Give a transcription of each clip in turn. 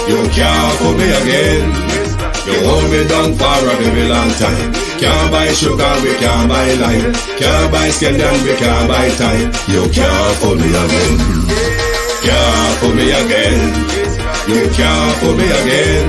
You can't fool me again. You hold me down for a very long time. Can't buy sugar, we can't buy lime. Can't buy scallion, we can't buy time. You can't fool me again. Can't fool me again. You can't fool me again.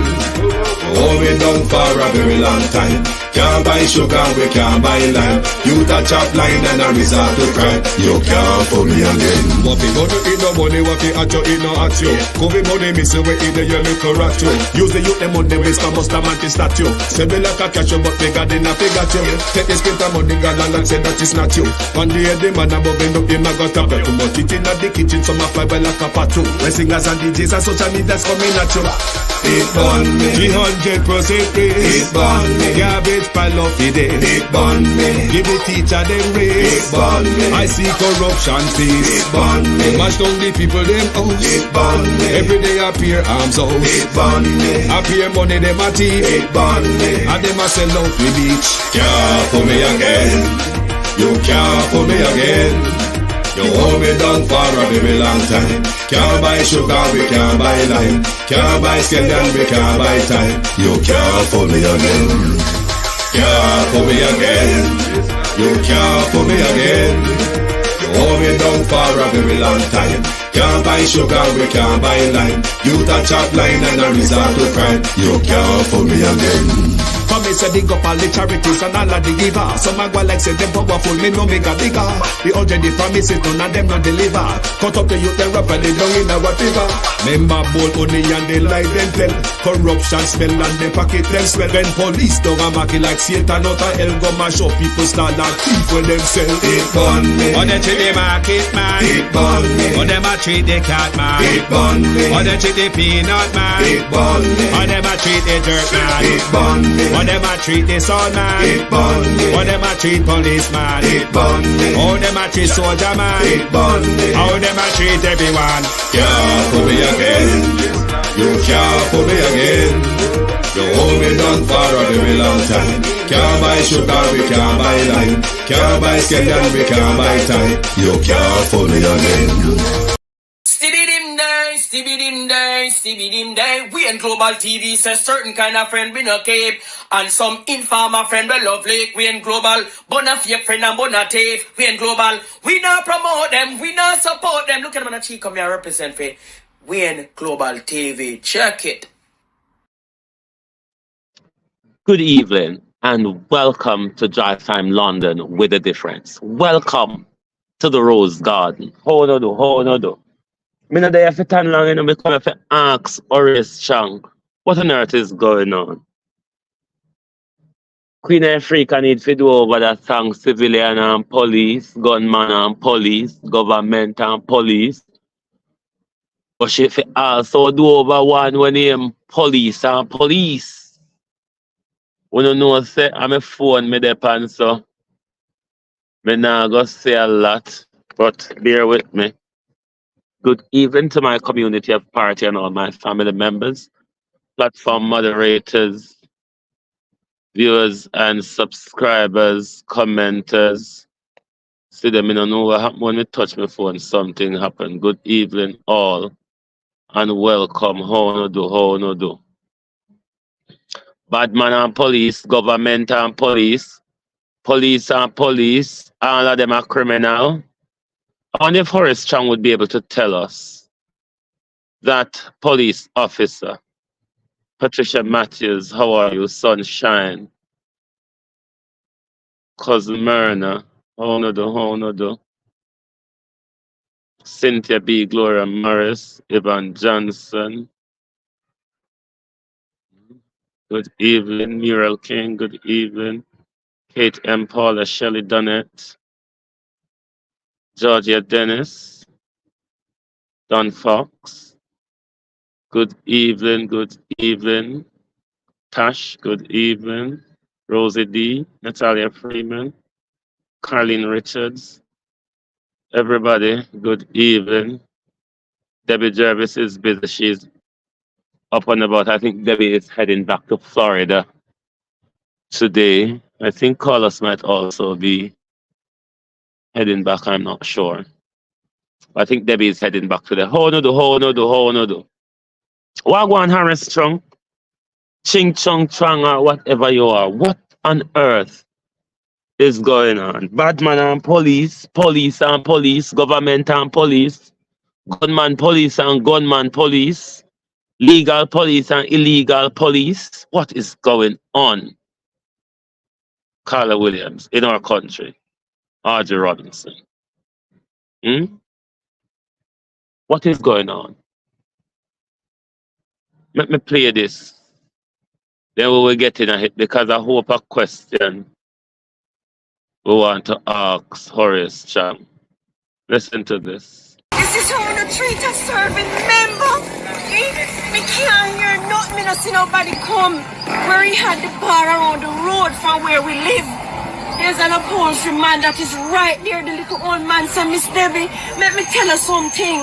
Hold me down for a very long time. Can't buy sugar, we can't buy lime. You touch up line and a resort to crime. You can't fool me again. What we gonna eat no money, what we at you, eat no at you. Covid money, miss you, we eat the your little rat you. Use the youth, the money, waste a must a man to statue. Send me like a cash, but bigger than a figure you. Take the spint of money, girl, and say that it's not you. One day the man above end up, him a got a bet. Too much it in the kitchen, some a fly by like a patu. When singers and DJs and social media's coming at you. It burn me. 300% raise. It burn me. Garbage pile of the day. It burn me. Give the teacher them raise. It burn me. I see corruption face. It burn me. Mash down the people them house. It burn me. Every day appear arms out. It burn me. Appear money them a thief. It burn me. And them a sell out the beach. Can't fool me again. You can't fool me again. You hold me down for a very long time. Can't buy sugar, we can't buy lime. Can't buy scallion, we can't buy time. You can't fool me again. Can't fool me again. You can't fool me again. You hold me down for a very long time. Can't buy sugar, we can't buy lime. You touch up line and a resort to crime. You can't fool me again. Come me say dig up all the charities and all of the givers. Some a go like say them powerful, me no make a bigger. The urgent promises, none of them no deliver. Cut up the youth, they rap and they down in our river. Member bold money and they lie them tell. Corruption smell and they pocket them swell. When police don't a market like Satan out of hell, go mash up people start like thief when them sell. It burn me. On them treat the market man. It burn me. On them a treat the cat man. It burn me. On them treat the peanut man. It burn me. On them a treat the dirt man. It burn me. On them a treat the son man. It burn me. On them a treat policeman. It burn me. How them a treat soldier man. It burn me. How them a treat everyone. Can't fool me again. You can't fool me again. You hold me down for a very long time. Can't buy sugar, we can't buy lime. Can't buy scallion, we can't buy time. You can't fool me again. Stevie dim day. We in Global TV says certain kind of friend we no keep. And some informer friend we love like. We in Global, bona fake friend and bona tape. We in Global, we not promote them, we not support them. Look at them on the cheek, come here represent for. We in Global TV, check it. Good evening and welcome to Drive Time London with a difference. Welcome to the Rose Garden. How no do. Me no there for tan long and me come for ask Horace Chang, what on earth is going on? Queen Africa need to do over that song civilian and police, gunman and police, government and police. But she also do over one when name police and police. We don't know say I'm a phone me depend so me nah go say a lot, but bear with me. Good evening to my community of party and all my family members, platform moderators, viewers and subscribers, commenters. See them, I don't know what happened when I touch my phone, something happened. Good evening all and welcome. How no do. Bad man and police, government and police, police and police, all of them are criminal. I wonder if Horace Chang would be able to tell us that police officer, Patricia Matthews, how are you, sunshine? Cousin Myrna, how no do. Cynthia B. Gloria Morris, Ivan Johnson. Good evening, Muriel King, good evening. Kate M. Paula, Shelley Dunnett. Georgia Dennis, Don Fox, good evening. Tash, good evening. Rosie D, Natalia Freeman, Carlene Richards, everybody, good evening. Debbie Jervis is busy, she's up and about. I think Debbie is heading back to Florida today. I think Carlos might also be heading back, I'm not sure. I think Debbie is heading back to the how no do. Wagwan Harris Strong, Ching Chong Chang or whatever you are. What on earth is going on? Badman and police, police and police, government and police, gunman police and gunman police, legal police and illegal police. What is going on, Carla Williams, in our country? R.J. Robinson. Hmm? What is going on? Let me play this. Then we will get in a hit because I hope a question we want to ask Horace Chang. Listen to this. This is how we treat a serving member. Me can't hear nothing. Me not see nobody come where he had the bar around the road from where we live. There's an upholstery man that is right there, the little old man. So Miss Debbie, let me tell her something.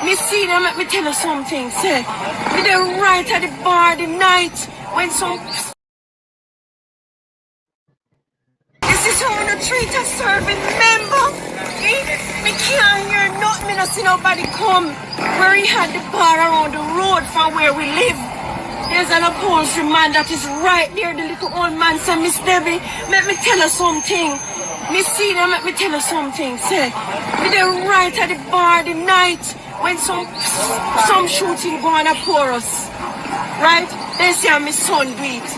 Miss Cedar, let me tell her something. Say, me there right at the bar the night when some... This is how we treat a serving member. Me can't hear nothing. Me not see nobody come where he had the bar around the road from where we live. There's an upholstery man that is right there, the little old man. So Miss Debbie, let me tell her something. Miss Cedar, let me tell her something. Say, me there right at the bar the night when some shooting going to pour us. Right? They say my son do it.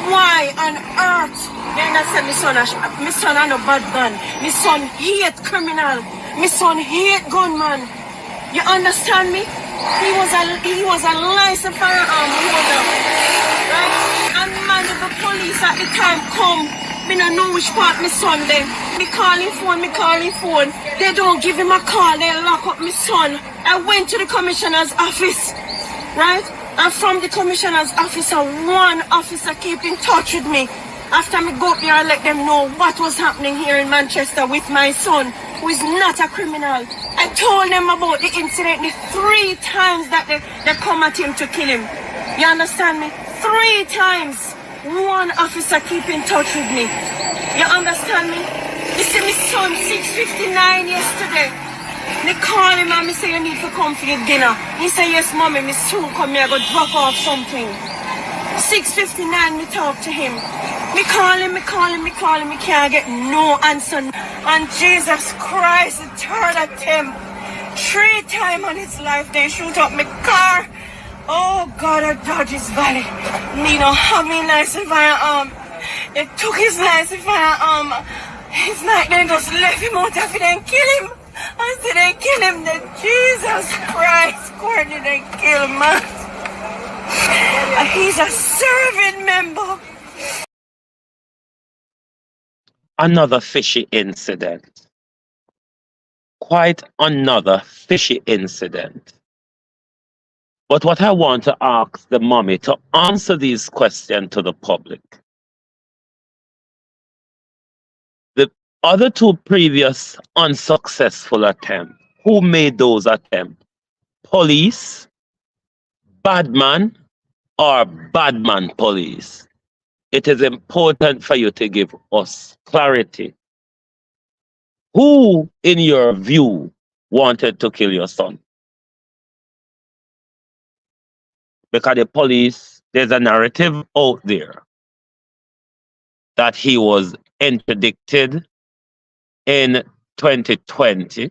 Why on earth? Then I say my son are no bad man. My son hate criminal. My son hate gunman. You understand me? He was a licensed firearm holder. Right? And man, if the police at the time come, me don't know which part my son then. Me calling phone. They don't give him a call, they lock up my son. I went to the commissioner's office. Right? And from the commissioner's office, one officer keep in touch with me. After me go up there and let them know what was happening here in Manchester with my son, who is not a criminal. I told them about the incident the 3 times that they come at him to kill him. You understand me? 3 times. One officer keep in touch with me. You understand me? You see my son 6:59 yesterday. Me call him and me say you need to come for your dinner. He say yes mommy, me soon come here, I go drop off something. 6:59 me talk to him. Me call him, me can't get no answer. And Jesus Christ, the 3rd attempt. 3 times on his life they shoot up my car. Oh God, at Dodges Valley. Me don't have me license firearm. They took his license firearm. It's like they just left him out of it and kill him. I said they kill him, then Jesus Christ, Courtney, they kill him, man. He's a serving member. Another fishy incident. Quite another fishy incident. But what I want to ask the mommy to answer these questions to the public. The other 2 previous unsuccessful attempts, who made those attempts? Police, badman, or badman police? It is important for you to give us clarity. Who, in your view, wanted to kill your son? Because the police, there's a narrative out there that he was interdicted in 2020.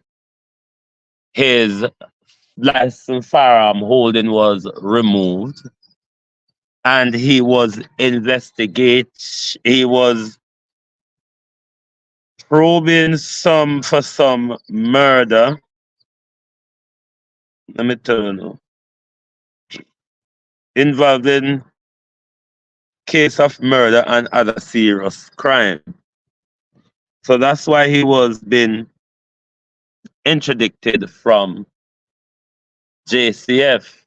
His license firearm holding was removed. And he was probing for some murder. Let me tell you now. Involved in case of murder and other serious crime. So that's why he was being interdicted from JCF,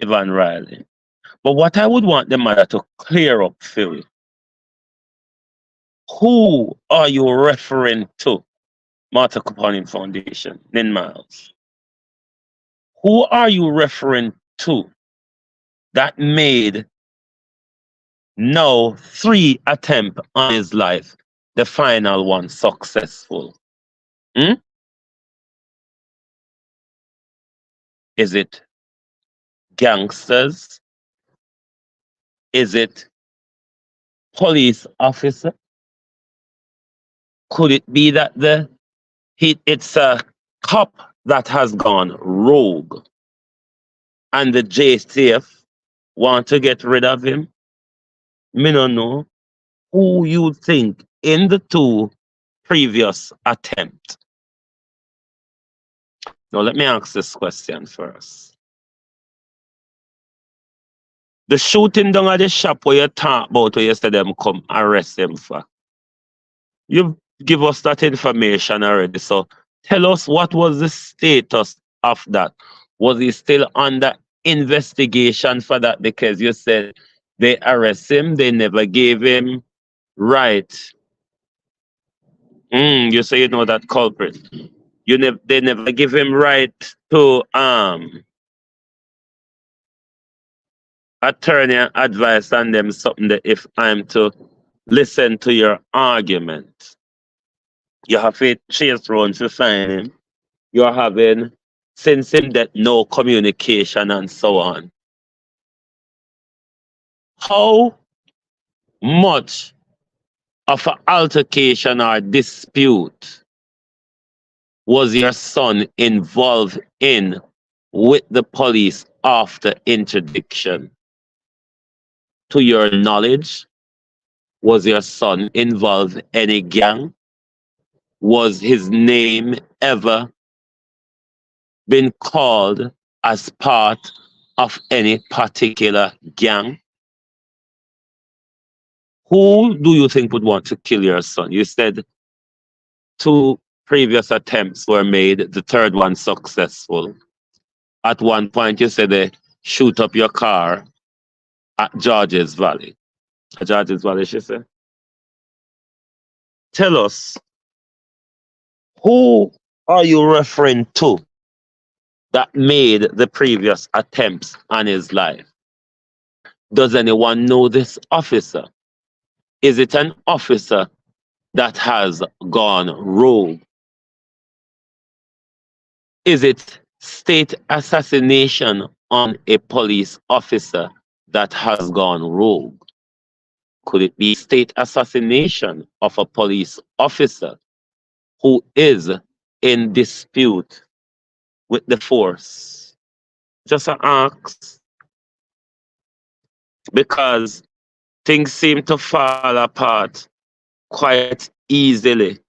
Evan Riley. But what I would want the mother to clear up, Phil, who are you referring to? Martha Kapanim Foundation, Nin Miles. Who are you referring to that made now 3 attempts on his life, the final one successful? Is it gangsters? Is it police officer? Could it be that it's a cop that has gone rogue and the JCF want to get rid of him? Me no know. Who you think in the two previous attempts? Now let me ask this question first. The shooting down at the shop where you talk about where you said them come arrest him for. You've give us that information already. So tell us what was the status of that. Was he still under investigation for that? Because you said they arrest him, they never gave him right. You say you know that culprit. They never give him right to attorney advice on them something that if I'm to listen to your argument. You have to chase around to find him. You're having since him that no communication and so on. How much of an altercation or dispute was your son involved in with the police after interdiction? To your knowledge, was your son involved in any gang? Was his name ever been called as part of any particular gang? Who do you think would want to kill your son? You said 2 previous attempts were made, the third one successful. At one point you said they shoot up your car at Georges Valley. At Georges Valley, she said. Tell us, who are you referring to that made the previous attempts on his life? Does anyone know this officer? Is it an officer that has gone rogue? Is it state assassination on a police officer that has gone rogue? Could it be state assassination of a police officer who is in dispute with the force? Just an ask, because things seem to fall apart quite easily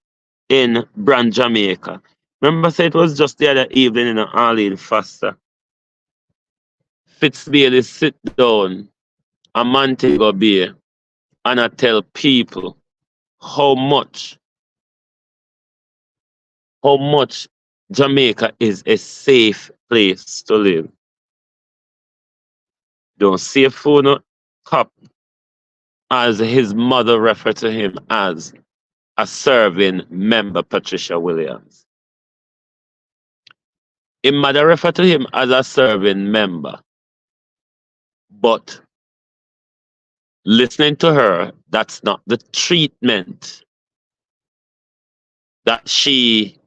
in Brand Jamaica. Remember, I said it was just the other evening in Arlene Foster. Fitzbailey sit down a Montego Bay and I tell people how much Jamaica is a safe place to live. Don't see a phone cop, as his mother referred to him as a serving member, Patricia Williams. His mother referred to him as a serving member. But listening to her, that's not the treatment that she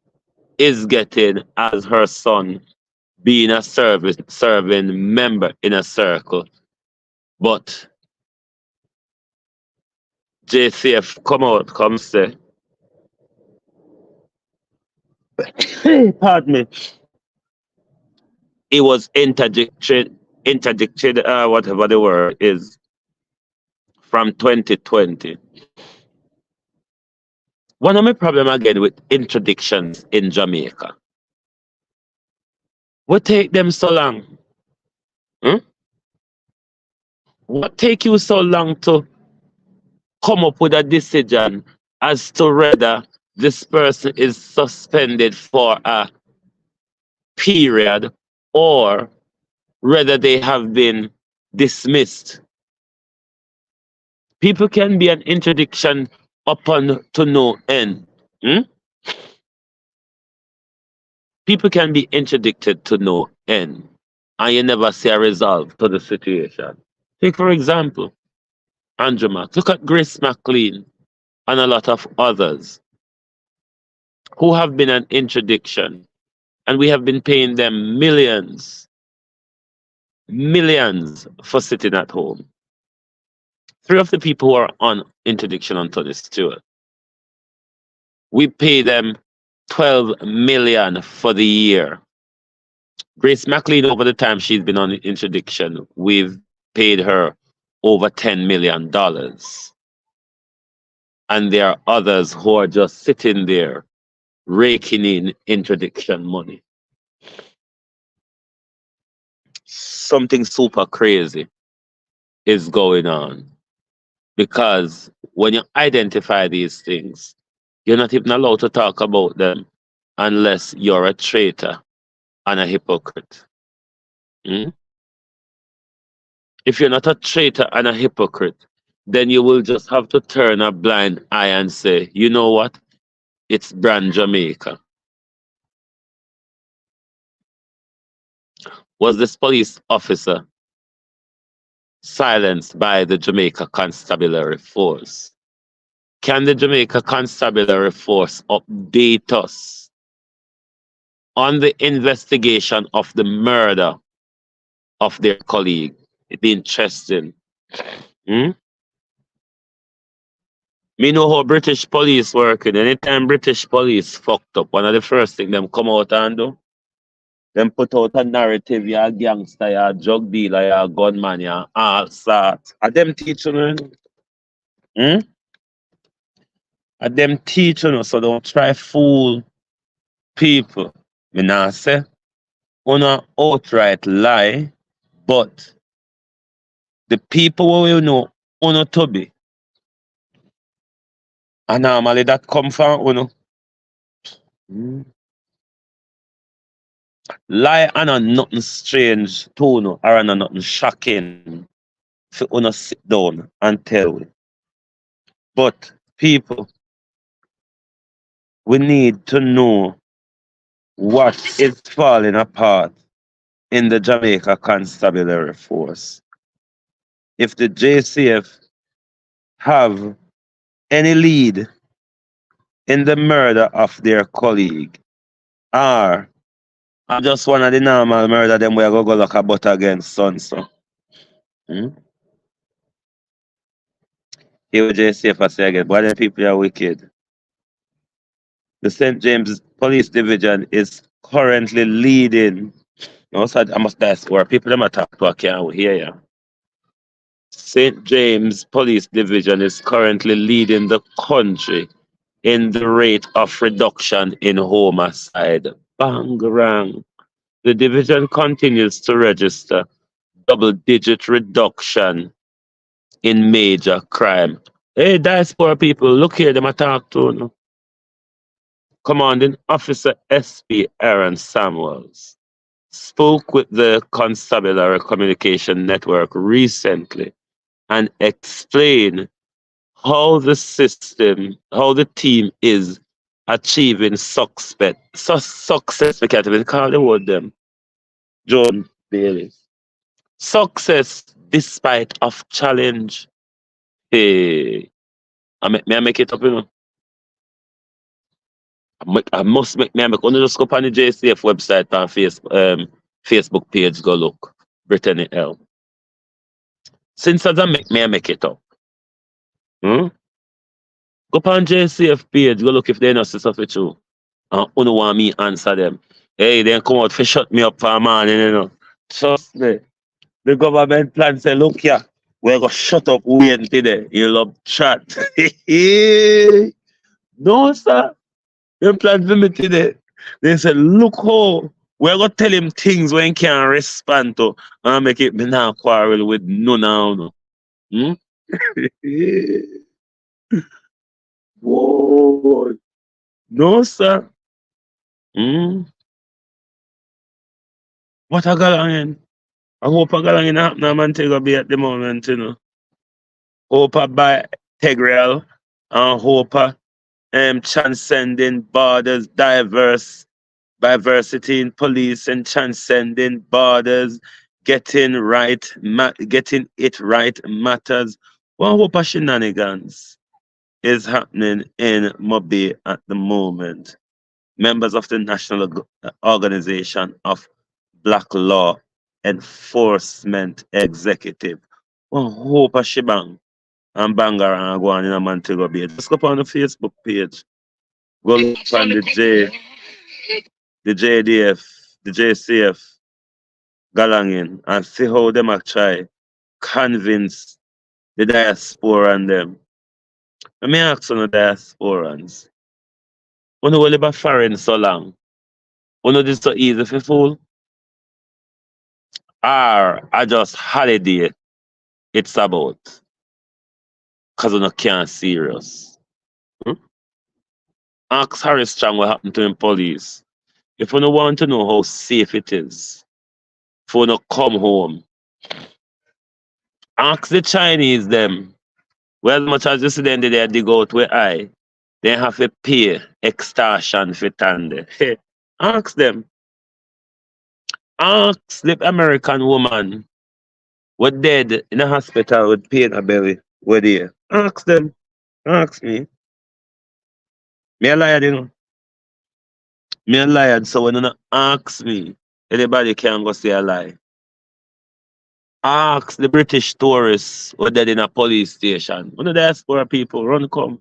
is getting as her son being a serving member in a circle. But JCF come say, pardon me, it was interdicted, whatever the word is, from 2020. One of my problems again with interdictions in Jamaica. What take them so long? What take you so long to come up with a decision as to whether this person is suspended for a period or whether they have been dismissed? People can be an interdiction upon to no end. People can be interdicted to no end, and you never see a resolve to the situation. Take, for example, Andrew, look at Grace McLean and a lot of others who have been an interdiction, and we have been paying them millions millions for sitting at home. Three of the people who are on interdiction on Tony Stewart, we pay them 12 million for the year. Grace McLean, over the time she's been on interdiction, we've paid her over $10 million. And there are others who are just sitting there raking in interdiction money. Something super crazy is going on, because when you identify these things, you're not even allowed to talk about them unless you're a traitor and a hypocrite. Mm? If you're not a traitor and a hypocrite, then you will just have to turn a blind eye and say, you know what? It's Brand Jamaica. Was this police officer silenced by the Jamaica Constabulary Force? Can the Jamaica Constabulary Force update us on the investigation of the murder of their colleague? It'd be interesting. Hmm? Me know how British police working. Anytime British police fucked up, one of the first things them come out and do, them put out a narrative, you're a gangster, you're a drug dealer, you're a gunman, you're all sorts. Are them teaching you? Hmm? Are them teaching you, so don't try fool people. Me nah say, una outright lie, but the people who you know, uno to be, and normally that come from uno. Hmm? Lie and nothing strange to uno, or nothing shocking for uno sit down and tell we. But people, we need to know what is falling apart in the Jamaica Constabulary Force. If the JCF have any lead in the murder of their colleague, or I just one of the normal murder them where go look a butt against son so. Hmm? Here JCF I say again, but the people are wicked. The St. James Police Division is currently leading. I must ask where people them attack to I can't hear you. St. James Police Division is currently leading the country in the rate of reduction in homicide. Bangarang. The division continues to register double-digit reduction in major crime. Hey, diaspora people, look here, them attack to no. Commanding Officer SP Aaron Samuels spoke with the Constabulary Communication Network recently and explained how the system, how the team is achieving success. We can't even call the word them. John Bailey. Success despite of challenge. Hey, may I make it up, you know? I must make me make only just go on the JCF website and Facebook page go look. Brittany L. Since I make it up. Hmm? Go on JCF page, go look if they know stuff with you. And you want me answer them. Hey, they come out for shut me up for a man, you know. Trust me. The government plan say, look here, we're gonna shut up Wayne today. You love chat. No, sir. They plan for me today. They said, look how we're gonna tell him things when he can't respond to and make it me now quarrel with no now. No. Hmm? Whoa. No, sir. Hmm? What a galang. I hope a galang in happen man take a be at the moment, you know. Hope I buy integral and hope transcending borders, diversity in police and transcending borders, getting it right matters. One hope of shenanigans is happening in Mobay at the moment. Members of the National Organization of Black Law enforcement executive. One hope a shebang and banger and go on in a Montego Bay. Just go up on the Facebook page. Go look on the JDF, the JCF galangin and see how them a try convince the diaspora and them. Let me ask on the diasporans. When you live foreign so long, when you this so easy for fool, or I just holiday it's about because you can't serious. Hmm? Ask Harry Strong what happened to him police. If you want to know how safe it is for you to come home, ask the Chinese them. Well, as much as you see them they dig out where they have to pay extortion for tande. Hey, ask them. Ask the American woman what dead in a hospital with pain a belly. Where they? Ask them. Ask me. Me a liar, you know. Me a liar, so when you not ask me, anybody can go say a lie. Ask the British tourists what dead in a police station. One of the diaspora people run come.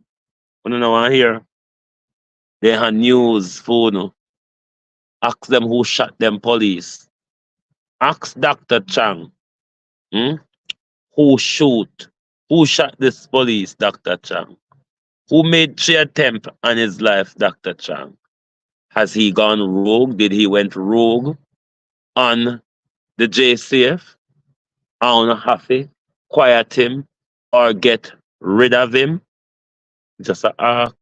When you know want hear. They have news phone. Ask them who shot them police. Ask Dr. Chang. Hmm? Who shoot? Who shot this police, Dr. Chang? Who made 3 attempts on his life, Dr. Chang? Has he gone rogue? Did he went rogue on the JCF? I don't have to quiet him or get rid of him. Just a ask.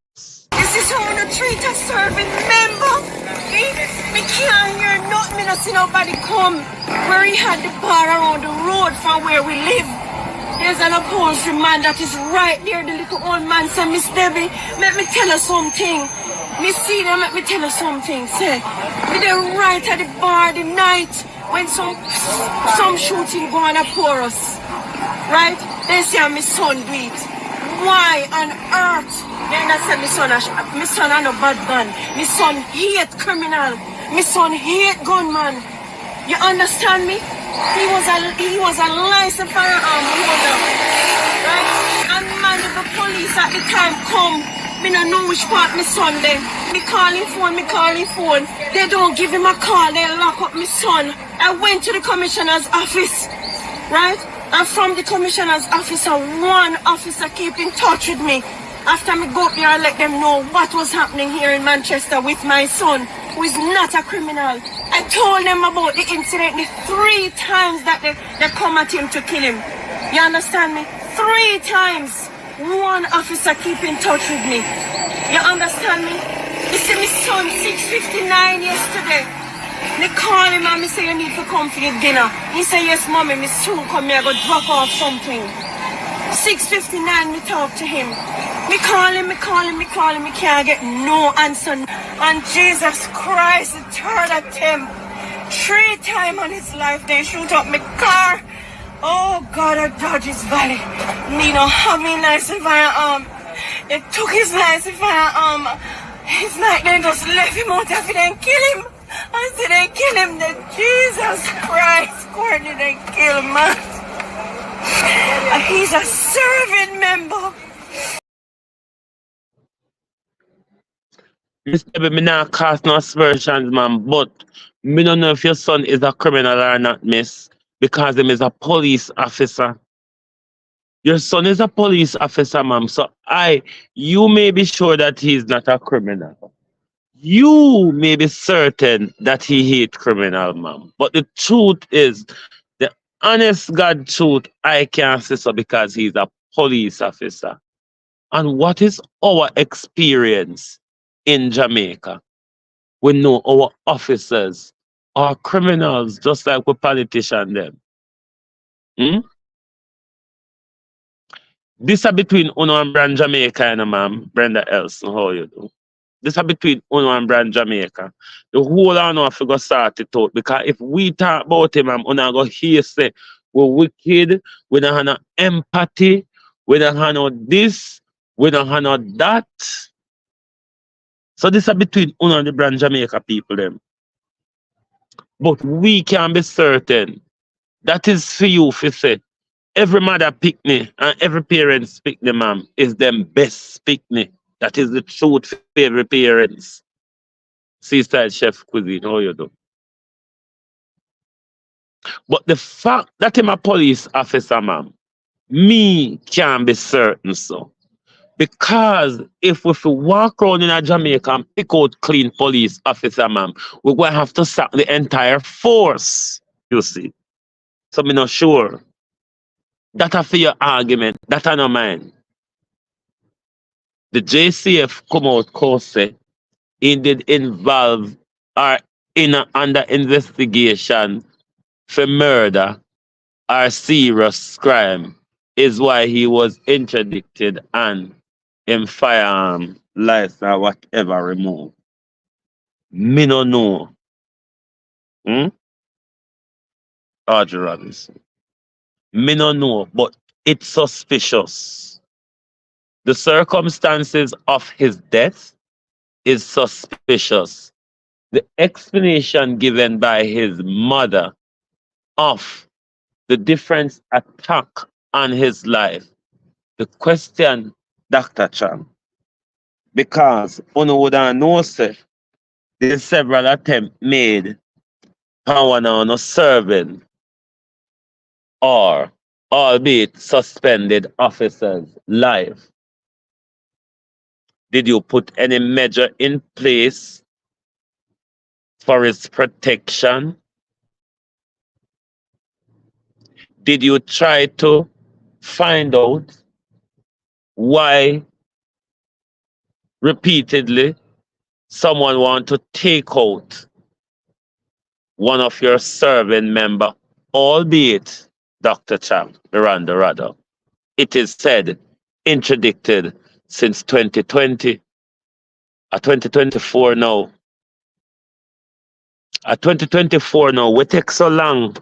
This is how the treat a serving member. Me can't hear nothing. Me not see nobody come where he had the bar around the road from where we live. There's an upholstery man that is right there. The little old man said, Miss Debbie, let me tell you something. Miss Cena, let me tell you something. Say, me there right at the bar the night when some shooting go on for us. Right? They say my son do it. Why on earth? Then I said my son are no bad man. My son hate criminal. My son hate gunman. You understand me? He was a licensed firearm holder. Right? And man, if the police at the time come, me don't know which part my son then. Me call him phone. They don't give him a call, they lock up my son. I went to the commissioner's office. Right? And from the commissioner's office, one officer keep in touch with me. After me go up there and let them know what was happening here in Manchester with my son, who is not a criminal. I told them about the incident the 3 times that they come at him to kill him. You understand me? 3 times. One officer keep in touch with me. You understand me? You see my son 6:59 yesterday. Me call him and me say you need to come for your dinner. He say yes mommy, me soon come here, go drop off something. 6:59 me talk to him. Me call him, me can't get no answer. And Jesus Christ, the 3rd attempt, 3 times on his life, they shoot up my car. Oh God, I dodge his valley. Me no have me license firearm. They took his license firearm. It's like they just left him out if they didn't kill him. I said they kill him, then Jesus Christ, Courtney, they kill him, man. He's a serving member. Mr. Me not cast no aspersions, man, but me don't know if your son is a criminal or not, miss, because him is a police officer. Your son is a police officer, ma'am, so you may be sure that he is not a criminal. You may be certain that he hate criminal, ma'am. But the truth is, the honest God truth, I can't say so because he's a police officer. And what is our experience in Jamaica? We know our officers are criminals just like we politicians them. Hmm? This is between Uno and Brand Jamaica, and ma'am, Brenda Elson, how you do? This is between Uno and Brand Jamaica. The whole I know have to start it out because if we talk about him, Uno go hear say we're wicked, we don't have no empathy, we don't have no this, we don't have no that. So this is between Uno and the Brand Jamaica people them. But we can be certain That is for you to say. Every mother picnic and every parent's picnic, ma'am, is them best picnic. That is the truth for every parents. Seaside chef cuisine, how you do? But the fact that I'm a police officer, ma'am, me can't be certain so. Because if we fi walk around in a Jamaica and pick out clean police officer, ma'am, we're going to have to sack the entire force, you see. So me not sure. That a for your argument. That I no mine. The JCF come out cause say it did involve or in a, under investigation for murder or serious crime is why he was interdicted and him firearm license or whatever removed. Me no know. Hmm? Audrey Robinson. Me no know, but it's suspicious. The circumstances of his death is suspicious. The explanation given by his mother of the different attack on his life. The question, Dr. Chang, because one would know say there's several attempts made on one of no serving or albeit suspended officers' life. Did you put any measure in place for his protection? Did you try to find out why repeatedly someone want to take out one of your serving member, albeit Dr. Chang, Miranda rather? It is said interdicted since 2020, 2024 now. 2024 now, we take so long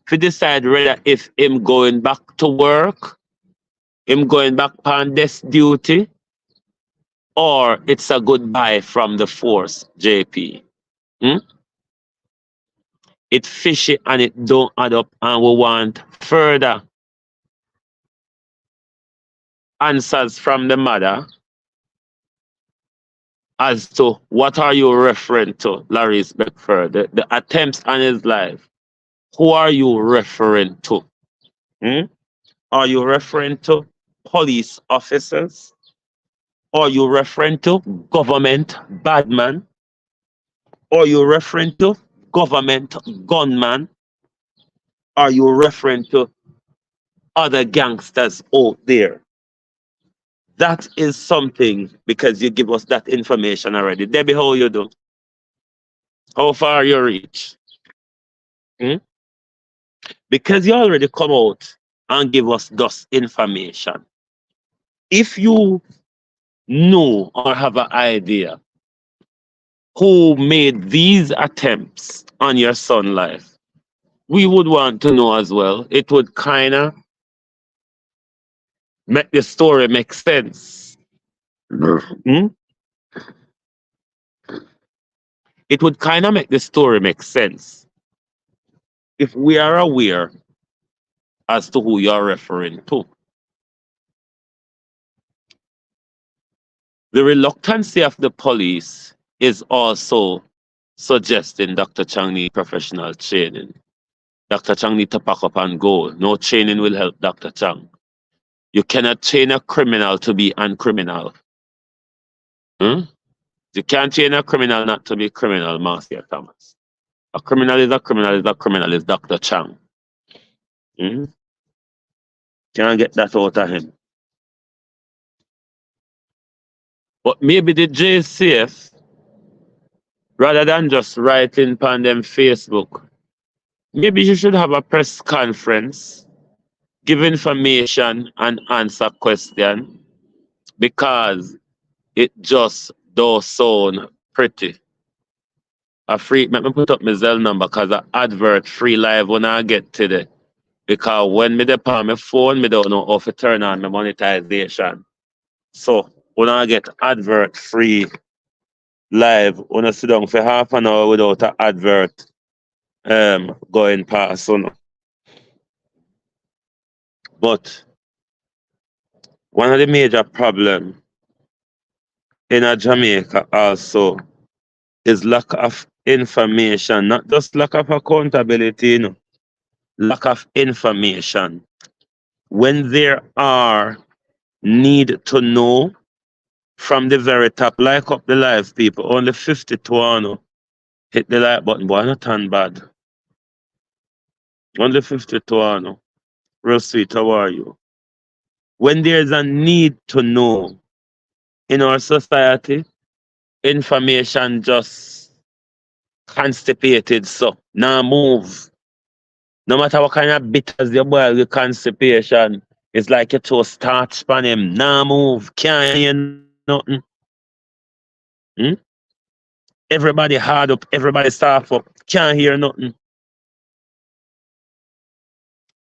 to decide whether if him going back to work, him going back on this duty, or it's a goodbye from the force, JP. Hmm? It's fishy and it don't add up, and we want further answers from the mother as to what are you referring to, Larry's Beckford, the attempts on his life. Who are you referring to? Hmm? Are you referring to police officers? Are you referring to government badman? Are you referring to government gunman? Are you referring to other gangsters out there? That is something because you give us that information already. Debbie, how you do? How far you reach? Hmm? Because you already come out and give us this information. If you know or have an idea who made these attempts on your son's life, we would want to know as well. It would kind of make the story make sense. Hmm? It would kind of make the story make sense if we are aware as to who you're referring to. The reluctancy of the police is also suggesting Dr. Chang need professional training. Dr. Chang need to pack up and go. No training will help Dr. Chang. You cannot train a criminal to be uncriminal. Hmm? You can't train a criminal not to be criminal, Marcia Thomas. A criminal is a criminal is a criminal is Dr. Chang. Hmm? Can't get that out of him. But maybe the JCF, rather than just writing on them Facebook, maybe you should have a press conference, give information and answer question, because it just does sound pretty. Let me put up my Zelle number because I advert free live when I get to the. Because when me dey on my phone, me don't know how to turn on my monetization. So when I get advert free live, when I sit down for half an hour without an advert, going past, you know. But one of the major problems in a Jamaica also is lack of information, not just lack of accountability, you know, lack of information. When there are need to know from the very top, like up the live people, only 52 on hit the like button, boy, not turn bad. Only 52 on. Real sweet, how are you? When there's a need to know in our society, information just constipated, so now move. No matter what kind of bitters you boil with constipation, it's like you throw starch on him. Now move, can't hear nothing. Hmm? Everybody hard up, everybody soft up, can't hear nothing.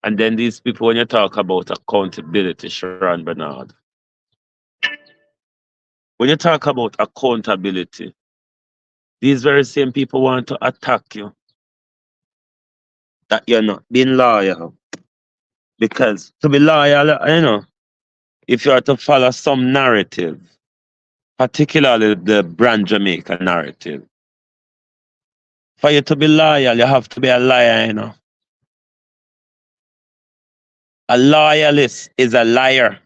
And then these people, when you talk about accountability, Sharon Bernard, when you talk about accountability, these very same people want to attack you, that you're not being loyal. Because to be loyal, you know, if you are to follow some narrative, particularly the Brand Jamaica narrative, for you to be loyal, you have to be a liar, you know. A loyalist is a liar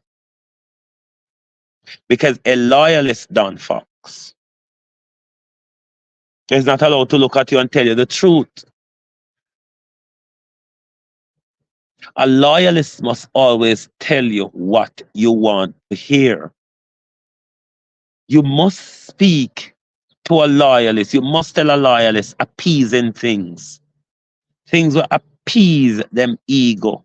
because a loyalist don't fox. Is not allowed to look at you and tell you the truth. A loyalist must always tell you what you want to hear. You must speak to a loyalist. You must tell a loyalist appeasing things. Things will appease them ego.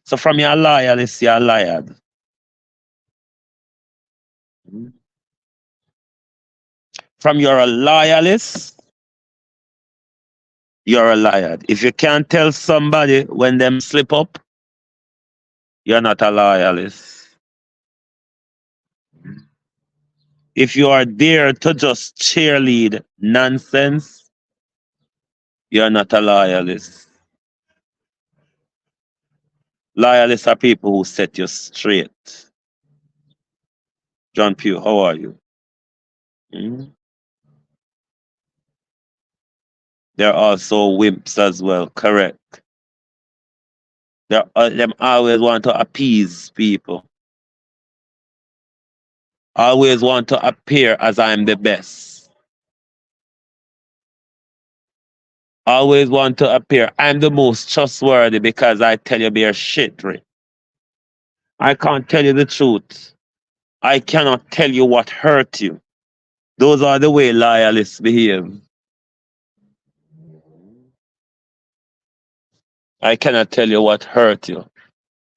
So from your loyalist, you're liar. From you're a loyalist, you're a liar. If you can't tell somebody when them slip up, you're not a loyalist. If you are there to just cheerlead nonsense, you're not a loyalist. Loyalists are people who set you straight. John Pugh, how are you? They're also wimps as well, correct. Them always want to appease people. Always want to appear as I'm the best. Always want to appear I'm the most trustworthy because I tell you bare shit, right? I can't tell you the truth. I cannot tell you what hurt you. Those are the way loyalists behave. I cannot tell you what hurt you.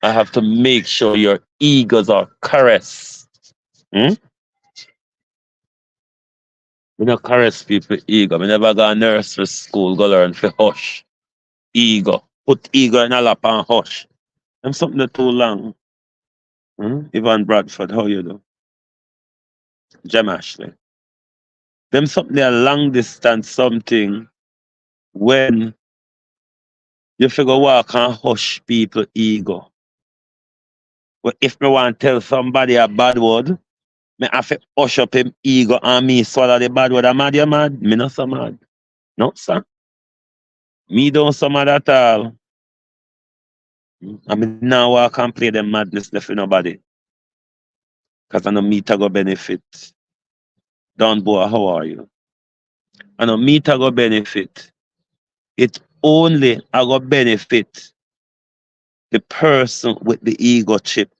I have to make sure your egos are caressed. We don't caress people ego. We never go to nursery school, go learn for hush. Ego. Put ego in a lap and hush. Them something that too long. Yvonne Bradford, how you do? Jem Ashley. Them something a long distance something when you figure walk and hush people ego. But if me want to tell somebody a bad word, me have to hush up him ego and me swallow the bad word. I'm mad, you mad? Me not so mad. No, sir. Me don't so mad at all. I mean now walk and play them madness left for nobody. Cause I know me to go benefit. Don boy, how are you? I know me to go benefit. It only I go benefit the person with the ego chip.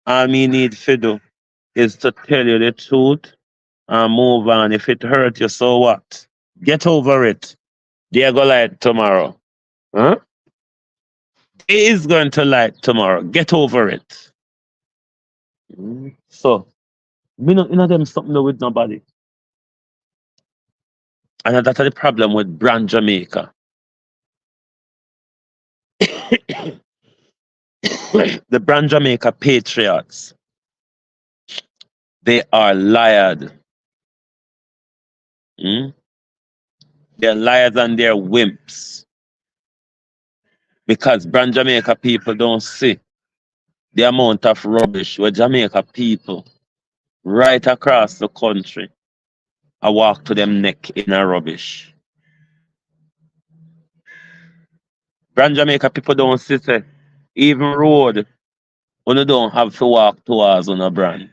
All me need to do is to tell you the truth and move on. If it hurt you, so what? Get over it. They go light tomorrow. Huh? It is going to light tomorrow. Get over it. So, me not in them something with nobody. And that's the problem with Brand Jamaica. The Brand Jamaica patriots, they are lied. They're liars and they're wimps. Because Brand Jamaica people don't see the amount of rubbish where Jamaica people right across the country I walk to them neck in a rubbish. Brand Jamaica people don't see say, even road, when you don't have to walk towards on a brand.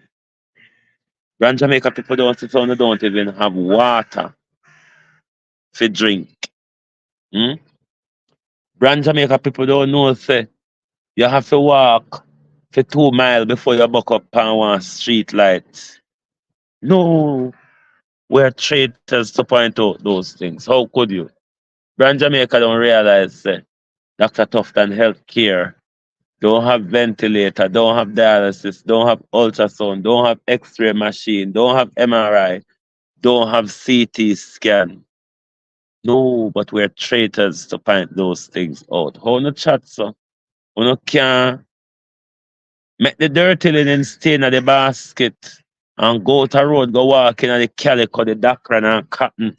Brand Jamaica people don't see so you don't even have water to drink. Hmm? Brand Jamaica people don't know say you have to walk for 2 miles before you buck up on one street light. No, we're traitors to point out those things. How could you? Brand Jamaica don't realize say Dr. Tufton Healthcare don't have ventilator, don't have dialysis, don't have ultrasound, don't have X-ray machine, don't have MRI, don't have CT scan. No, but we're traitors to point those things out. How no chat so? You can make the dirty linen stay in the basket and go to road, go walk in the calico, the dakran and cotton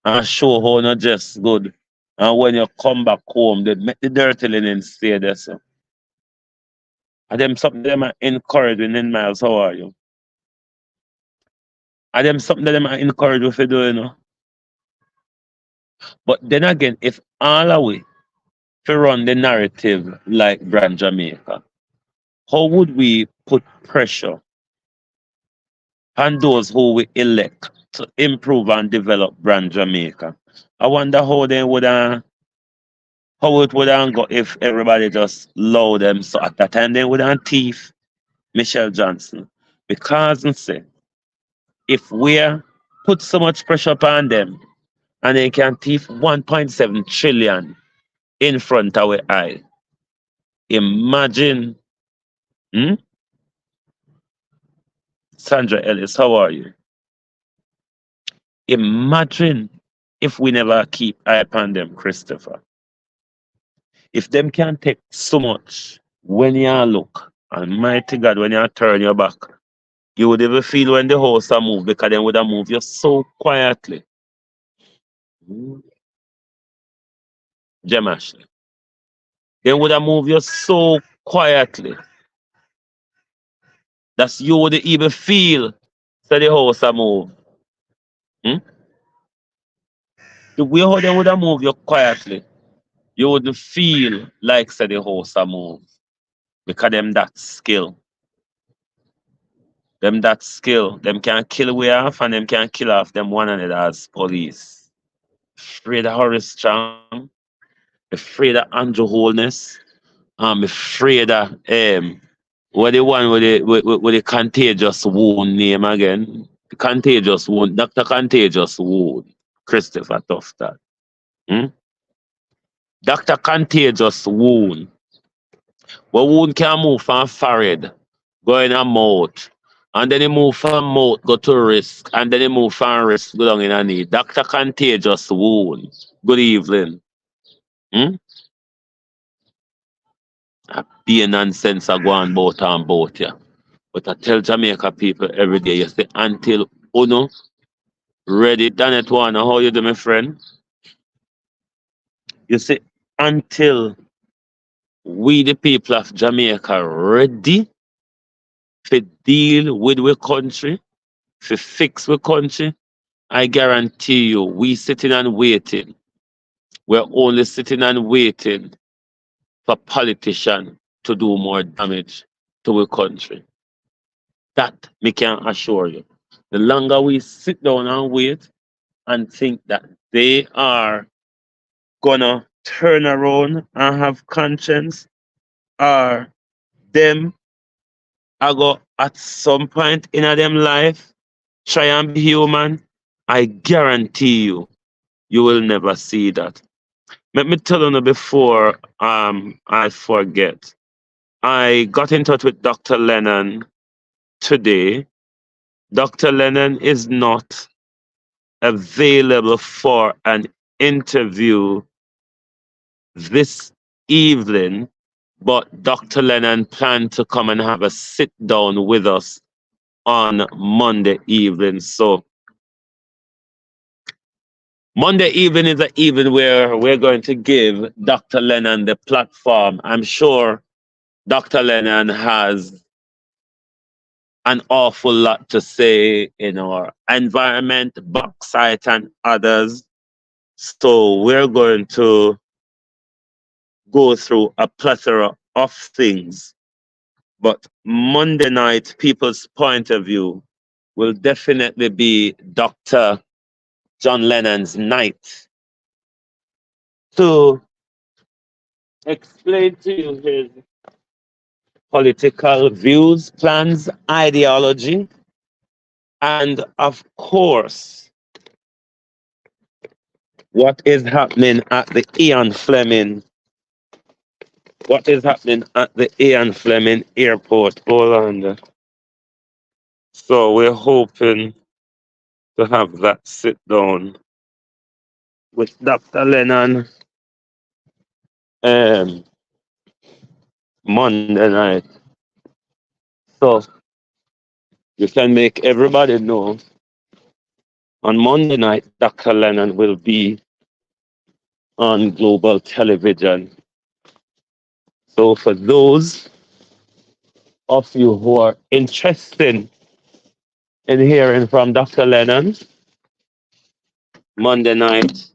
and show how no just good. And when you come back home, they make the dirty linen stay there. So. And them something them are encouraging in Miles. How are you? And them something that them are encouraged if you do, you know. But then again, if all of we to run the narrative like Brand Jamaica, how would we put pressure on those who we elect to improve and develop Brand Jamaica? I wonder how they would how it would go if everybody just low them. So at that time they would thief Michelle Johnson. Because and say if we put so much pressure upon them and they can thief 1.7 trillion in front of our eye. Imagine, hmm? Sandra Ellis, how are you? Imagine if we never keep eye upon them, Christopher. If them can take so much when you look, Almighty God, when you turn your back, you would ever feel when the house are move because they would have moved you so quietly. Jem Ashley. They would have moved you so quietly. That you would even feel that the house are move. Hmm? The way how they would have moved you quietly, you would feel like say the house are move. Because them that skill. Them that skill. Them can kill we off and them can kill off them one another as police. Afraid of Horace Strong, afraid of Andrew Holness, I'm afraid of what the one with the contagious wound name again. The contagious wound, Dr. Contagious Wound, Christopher Tufton. Hmm? Dr. Contagious Wound. But wound can move from forehead, go in a mouth. And then he move from mouth, go to wrist. And then he move from wrist, go down in a knee. Dr. Contagious Wound. Good evening. Hmm? A be nonsense I go on both and both, yeah. But I tell Jamaica people every day, you say, until Uno ready, done it one, how you do, my friend? You say, until we, the people of Jamaica, ready to deal with our country, to fix our country, I guarantee you, we sitting and waiting. We're only sitting and waiting for politicians to do more damage to our country. That me can assure you. The longer we sit down and wait and think that they are gonna turn around and have conscience, or them are go at some point in a them life try and be human, I guarantee you, you will never see that. Let me tell you before I forget. I got in touch with Dr. Lennon today. Dr. Lennon is not available for an interview this evening, but Dr. Lennon planned to come and have a sit down with us on Monday evening. So Monday evening is an evening where we're going to give Dr. Lennon the platform. I'm sure Dr. Lennon has an awful lot to say in our environment, bauxite, and others. So we're going to go through a plethora of things. But Monday night, people's point of view will definitely be Dr. John Lennon's night to explain to you his political views, plans, ideology, and of course, what is happening at the Ian Fleming. What is happening at the Ian Fleming Airport? Hold on. So we're hoping to have that sit down with Dr. Lennon Monday night. So you can make everybody know on Monday night, Dr. Lennon will be on global television. So for those of you who are interested in hearing from Dr. Lennon, Monday night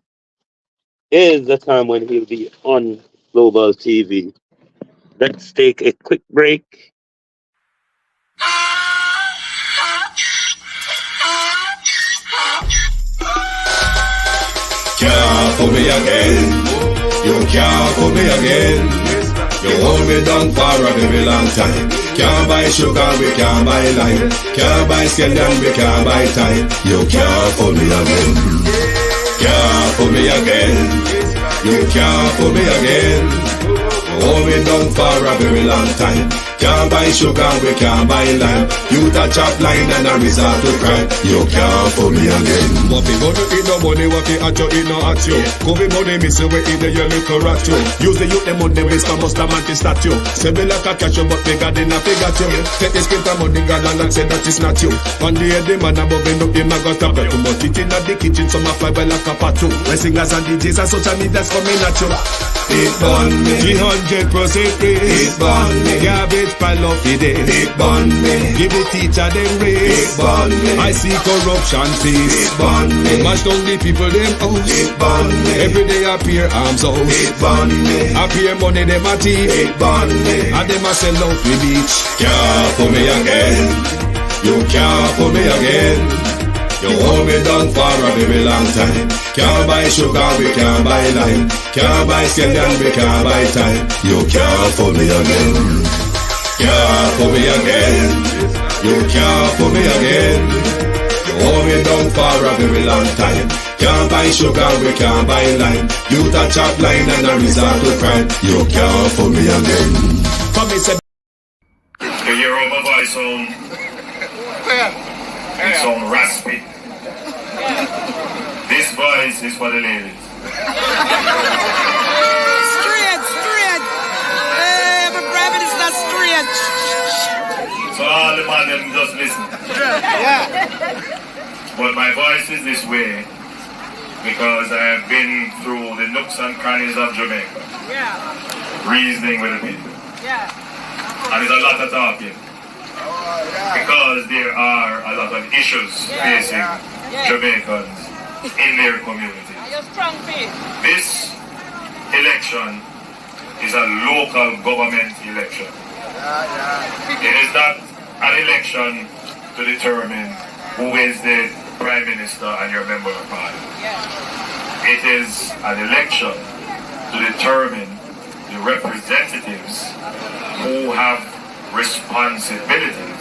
is the time when he'll be on global TV. Let's take a quick break. Can't fool me again. You can't fool me again. You hold me down for a very long time. Can't buy sugar, we can't buy lime. Can't buy scallion, we can't buy time. You can't fool me again. Can't fool me again. You can't fool me again. You hold me down for a very long time. Can't buy sugar, we can't buy lime. You touch up line and a resort to crime. You can't fool me again. What people do eat no money, what they at you, eat no at you. Go be money, miss you, we eat the your little rat you. Use the youth, them money, waste and must have mantis statue. Say me like a catch you, but bigger than a figure you. Take the spit of money, God, and say that it's not you. On the head, the man above him, him a got up. Too much eating at the kitchen, some a fly by like a patu. When singers and DJs and social media's coming at you. It burn me. 300% raise. It burn me. Garbage pile of the day. It burn me. Give the teacher them It raise. burn me. I see corruption face. It burn me. Mash down the people them house. It burn me. Every day appear arms out. It burn me. Appear money them a thief. It burn me. And them a sell out the beach. Can't fool me again. You can't fool me again. You hold me down for a very long time. Can't buy sugar, we can't buy lime. Can't buy scallion, we can't buy time. You can't fool me again. Can't fool me again. You can't fool me again. You hold me down for a very long time. Can't buy sugar, we can't buy lime. You touch up line and a resort to crime. You can't fool me again. For me say You hear all my voice on? It's on raspy. This voice is for the ladies. Straight. My private is not straight. So all the man them just listen. But my voice is this way because I have been through the nooks and crannies of Jamaica. Reasoning with the people. And there's a lot of talking. Because there are a lot of issues facing Jamaicans in their community. This election is a local government election. It is not an election to determine who is the Prime Minister and your member of Parliament. It is an election to determine the representatives who have responsibilities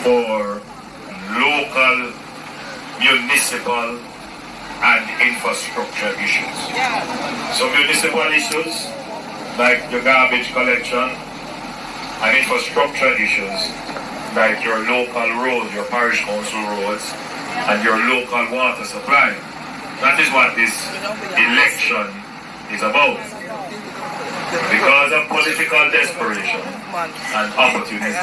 for local, municipal, and infrastructure issues. So municipal issues like your garbage collection and infrastructure issues like your local roads, your parish council roads, and your local water supply. That is what this election is about. Because of political desperation and opportunity,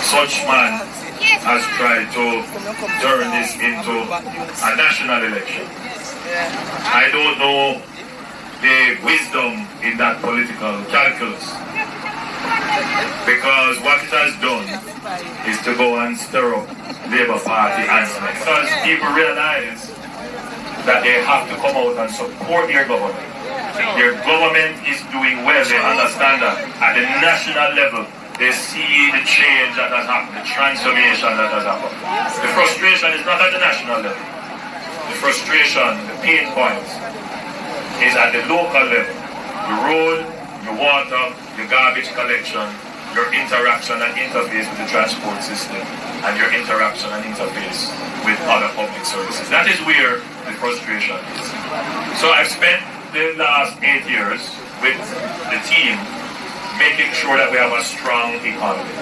such man has tried to turn this into a national election. I don't know the wisdom in that political calculus, because what it has done is to go and stir up Labour Party answers, because people realize that they have to come out and support their government. Their government is doing well, they understand that. At the national level, they see the change that has happened, the transformation that has happened. The frustration is not at the national level. The frustration, the pain points, is at the local level. The road, the water, the garbage collection, your interaction and interface with the transport system, and your interaction and interface with other public services. That is where the frustration is. So I've spent the last 8 years with the team making sure that we have a strong economy.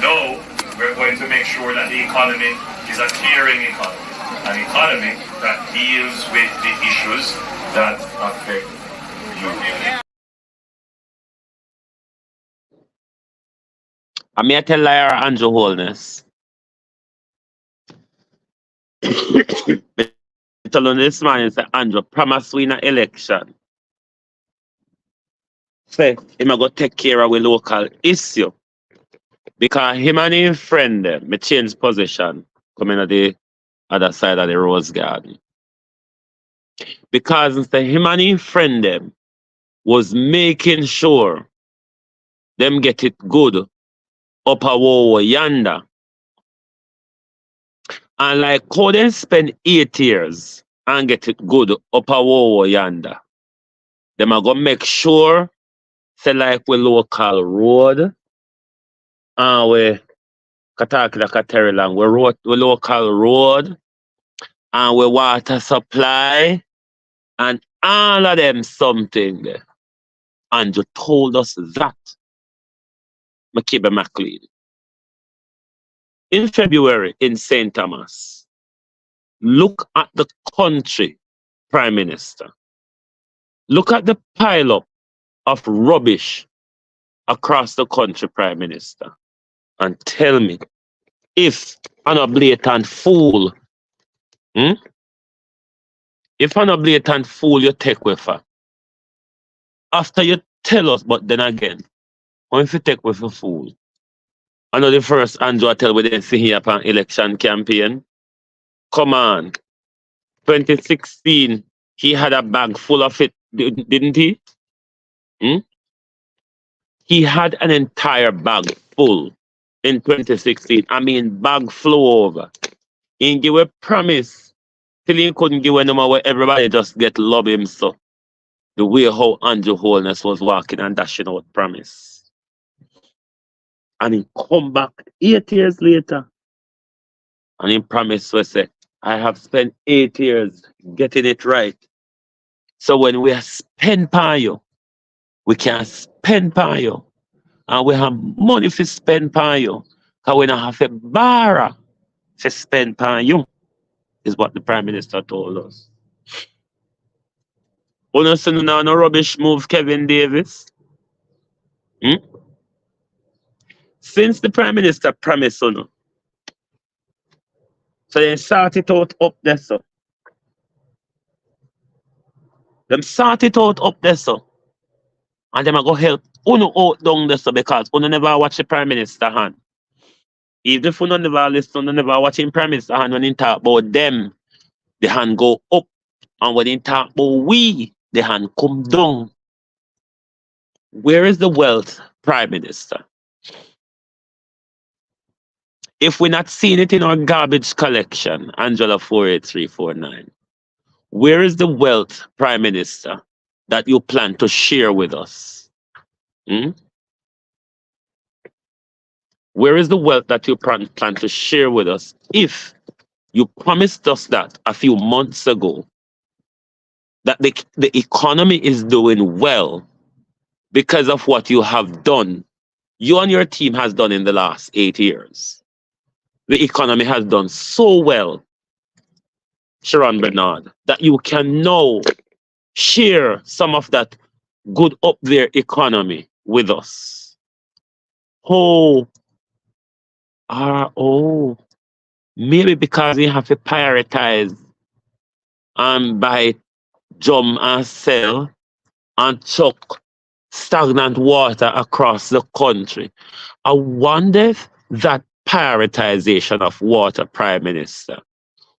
Now, we're going to make sure that the economy is a caring economy. An economy that deals with the issues that affect you. I may tell liar Andrew Holness. I tell you this man, say Andrew promise we in an election. Say him go take care of a local issue. Because him and his friend them, me change position, coming at the other side of the rose garden. Because him and his friend them was making sure them get it good up a wall yonder. And like how they spend 8 years and get it good up a wall yonder. Them are gonna make sure say like we local road and we Katakila Katerilang, we local road and we water supply and all of them something there. And you told us that. Makiba McLean. In February in St. Thomas, look at the country Prime Minister. Look at the pile-up of rubbish across the country Prime Minister. And tell me, if I'm a blatant fool, if I'm a blatant fool you take with her, after you tell us, but then again, what if you take with a fool? I know the first Andrew tell we didn't see here upon election campaign. Come on. 2016, he had a bag full of it, didn't he? He had an entire bag full in 2016. I mean, bag flow over. He didn't give a promise till he couldn't give a number where everybody just get love him so. The way how Andrew Holness was walking and dashing out promise. And he come back 8 years later. And he promised to say, I have spent 8 years getting it right. So when we spend by you, we can spend by you. And we have money to spend by you. Because we don't have a borrow to spend by you. Is what the Prime Minister told us. You know, so now no rubbish move Kevin Davis. Since the Prime Minister promised you know, so they sort it out up there so. Them sort it out up there so. And them are go help Uno out down there so because Uno never watch the Prime Minister hand. Even if Uno never listen, Uno never watch him Prime Minister hand when he talk about them, the hand go up. And when he talk about we, the hand come down. Where is the wealth, Prime Minister? If we're not seeing it in our garbage collection, Angela 48349, where is the wealth, Prime Minister, that you plan to share with us? Where is the wealth that you plan to share with us if you promised us that a few months ago, that the economy is doing well because of what you have done, you and your team has done in the last 8 years. The economy has done so well, Sharon Bernard, that you can now share some of that good up there economy with us. Oh, Oh, maybe because you have to prioritize and buy drum and sell and chuck stagnant water across the country. I wonder if that prioritization of water, Prime Minister,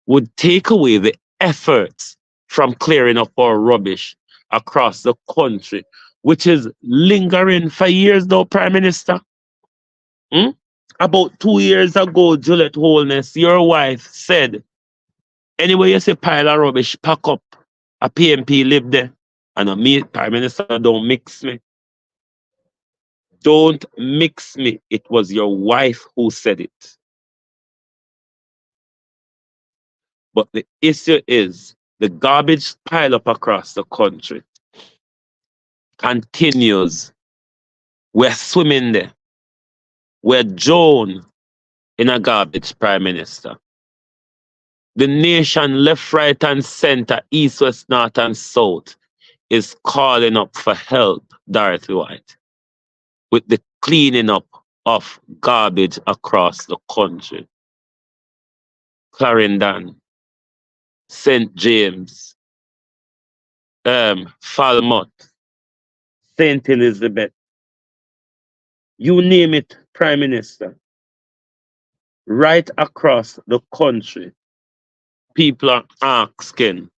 would take away the efforts from clearing up our rubbish across the country, which is lingering for years now, Prime Minister. Hmm? About 2 years ago, Juliet Holness, your wife, said, anyway you see pile of rubbish, pack up. A PMP live there. And me, Prime Minister, don't mix me. Don't mix me. It was your wife who said it. But the issue is the garbage pile up across the country continues. We're swimming there. We're drowned in a garbage, Prime Minister. The nation, left, right, and center, east, west, north, and south, is calling up for help, Dorothy White, with the cleaning up of garbage across the country. Clarendon, St. James, Falmouth, St. Elizabeth, you name it, Prime Minister. Right across the country, people are asking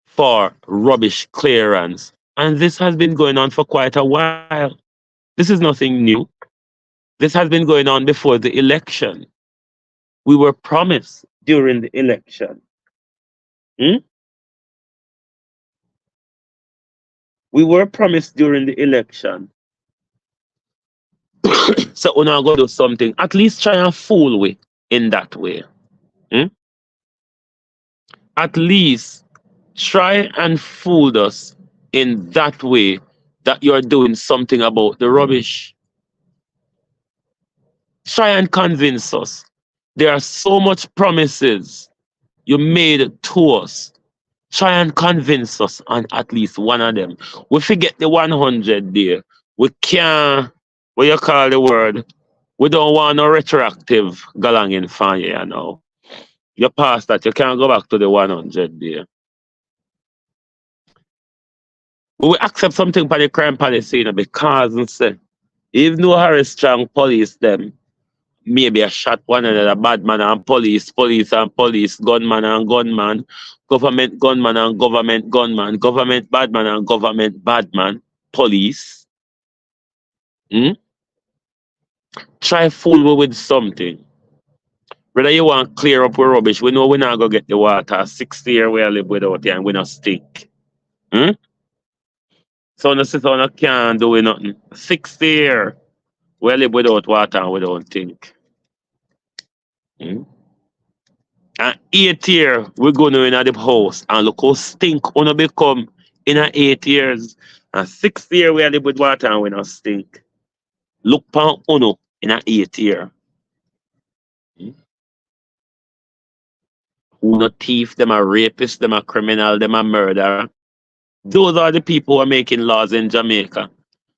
for rubbish clearance. And this has been going on for quite a while. This is nothing new. This has been going on before the election. We were promised during the election. Hmm? We were promised during the election. So we're not going to do something. At least try and fool we in that way. Hmm? At least try and fool us in that way that you're doing something about the rubbish. Try and convince us. There are so much promises you made to us. Try and convince us on at least one of them. We forget the 100 day. We can't, what you call the word? We don't want no retroactive galangin fan you know. You pass that, you can't go back to the 100 day. But we accept something for the crime policy, you know, because we say, even though Harris strong police them, maybe a shot one another, bad man and police, police and police, gunman and gunman, government gunman and government gunman, government bad man and government bad man, police. Hmm? Try fool me with something. Whether you want clear up with rubbish, we know we're not going to get the water. 60 years we live without it and we not stink. Hmm? So no sit on can't do nothing. 60 years we live without water and we don't think. Hmm? And 8 years, we're going in at the house and look how stink gonna become in a 8 years. And 6 years, we live with water and we not stink. Look pan uno in a 8 year. Who no thief, them a rapist, them a criminal, them a murderer. Those are the people who are making laws in Jamaica.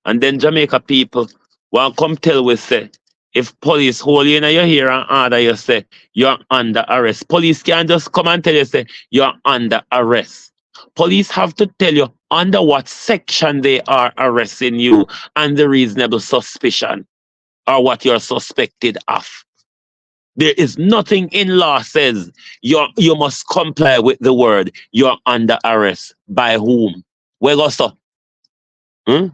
And then Jamaica people want come tell we say, if police hold you in your ear and order you say, you're under arrest. Police can't just come and tell you say, you're under arrest. Police have to tell you under what section they are arresting you and the reasonable suspicion or what you're suspected of. There is nothing in law says you must comply with the word you're under arrest. By whom? Where go so? Hmm?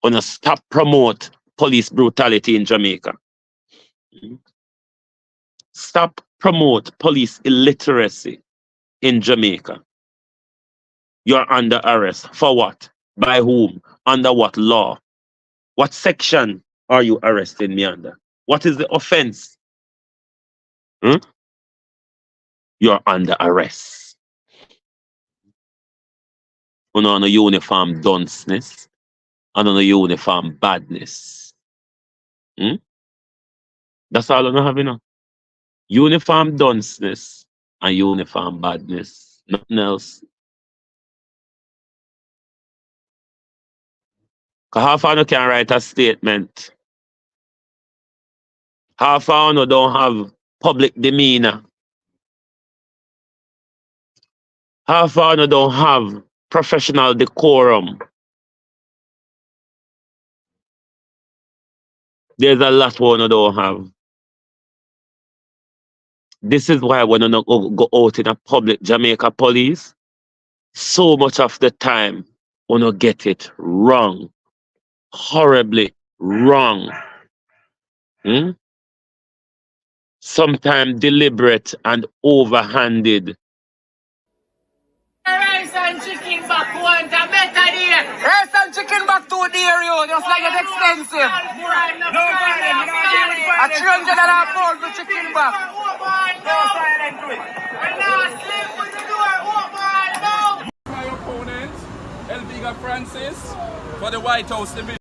Wanna stop promote police brutality in Jamaica. Stop promote police illiteracy in Jamaica. You're under arrest. For what? By whom? Under what law? What section are you arresting me under? What is the offense? Hmm? You're under arrest. On a uniform dunceness and on a uniform badness. Hmm? That's all I don't have enough. Uniform dunceness and uniform badness. Nothing else. Because half of you can write a statement. Half of you don't have public demeanor. Half of you don't have professional decorum. There's a lot you don't have. This is why when you go out in a public Jamaica police, so much of the time you get it wrong. Horribly wrong. Sometimes deliberate and overhanded. Rice and chicken back one time better there. Rice and chicken back 2 dear you. Just like it's expensive. No problem. A $300 for chicken back. No silent to it. And now sleep with the door open now. My opponent, Elviga Francis, for the White House division.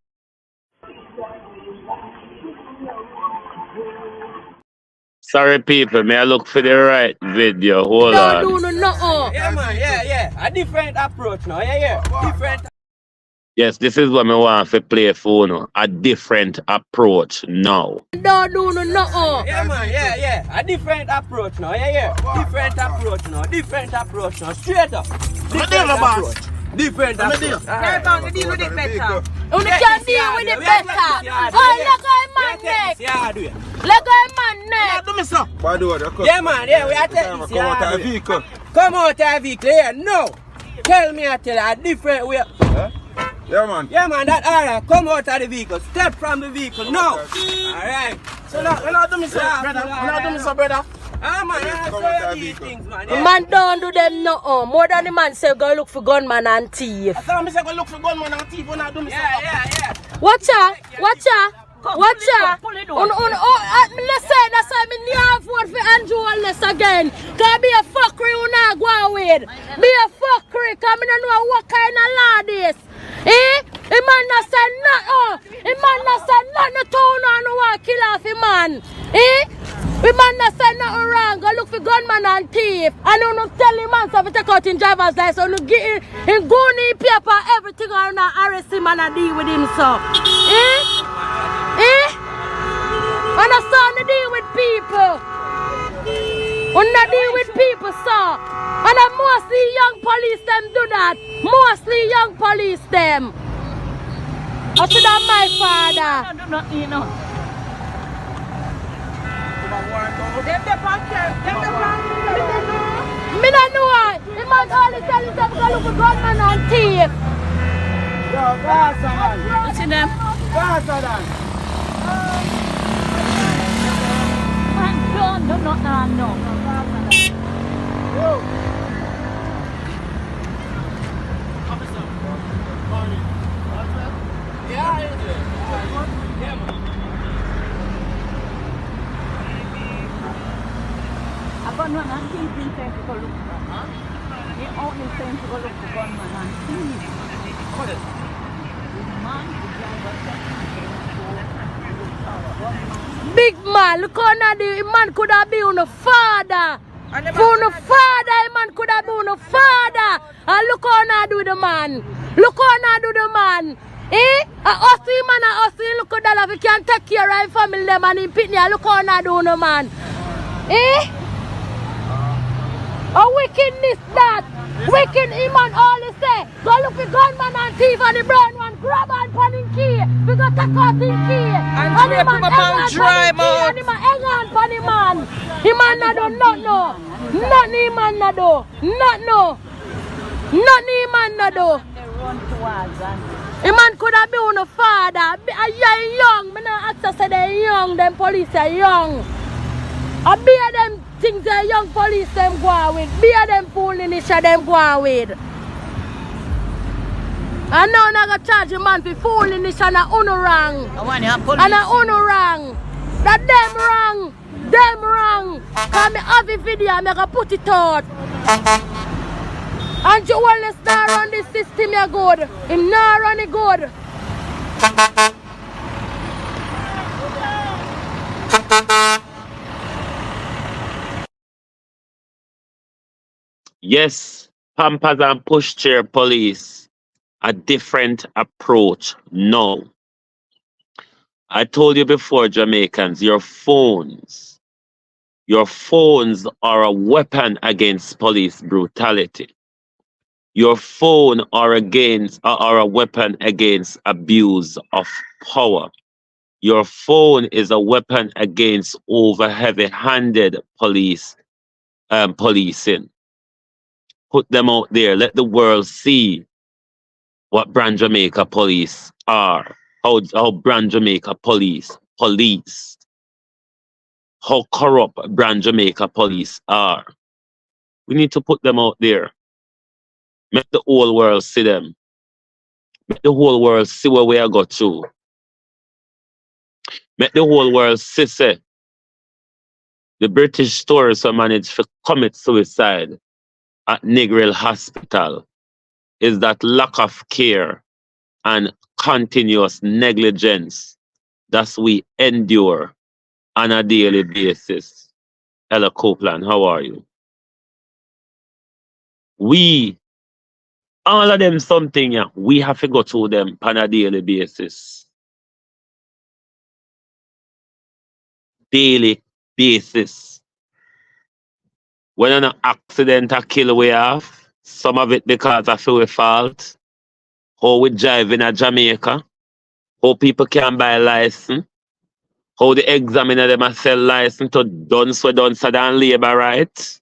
Sorry people, may I look for the right video. Hold on. Yeah man, yeah. A different approach now, yeah. Different. Yes, this is what I want to play for now. A different approach now. Yeah man, yeah. A different approach now, yeah. Different approach now. Straight up. Different approach. Different approach. You're bound to deal with it better. You can deal with it better. Oh, look at my neck. Look at my neck. Do me so. Yeah man, yeah, we are taking this. Come out of the vehicle. Come out of the vehicle, yeah, no. Tell me I tell you, a different way. Yeah man. Yeah man, that alright, come out of the vehicle. Step from the vehicle, no. Alright. So now, when I do me so, brother. When I do me so, brother. Ah man, yeah, so you these things, man. The man don't do them no more than the man say go look for gunman and thief. I thought me say go look for gunman and thief when I do me so. Yeah. Watch out. Let's say that's why me never vote for Andrew Wallace again. Cause be a fuckery you not go with. Be a fuckery, cause me don't know what kind of law this. The man not say nothing. The man not say nothing to no one kill off the man. The man not say nothing wrong. Go look for gunman and thief. And you don't tell him man so take out in driver's license. You get him goony paper, everything and arrest him and deal with him so. Understand the deal with people. When I deal with people, sir. And mostly young police them do that. Mostly young police them. I said that my father. No. Me don't know why. The man always tell himself to go look for gunman and thief. What's in them? No. I got no and thief in time to go look for. He only time to go look for gunman and thief. Big man, look how now the man could have been on the father. For the father, the man could have been on the father. And look how now do the man. Look how now do the man. Us man and us look at that if you can take care of his family them and him pitney. Look how now do the man. A wickedness that. Wicked him and all he say. Go look for gunman and thief and the brown one. Grab and pan in key. We got to cut in key. And drape him up and dry him out. And him hang on for the man. Him man not do nothing. Nothing him man not do. Nothing him man not do. The man could have been on a father. You're young. I don't access they're young. Them police are young. I bear them things the young police them go on with. Bear them foolishness them go on with. And now I got charge a man for foolishness and a unwrong. And a unwrong. That them wrong. Them wrong. Cause me have a video and I put it out. And you always not run this system you good. Him not run it good. Yes, Pampers and pushchair police. A different approach. No. I told you before, Jamaicans, your phones are a weapon against police brutality. Your phone are a weapon against abuse of power. Your phone is a weapon against over heavy-handed policing. Put them out there. Let the world see what Brand Jamaica police are. How Brand Jamaica police. How corrupt Brand Jamaica police are. We need to put them out there. Make the whole world see them. Make the whole world see where we are got to. Make the whole world see, say, the British tourists who managed to commit suicide at Negril Hospital is that lack of care and continuous negligence that we endure on a daily basis. Ella Copeland, how are you? All of them something, yeah, we have to go through them on a daily basis. Daily basis. When an accident a kill we have, some of it because of our fault. How we drive in a Jamaica, how people can buy license, how the examiner them a sell license to dunce and labor rights.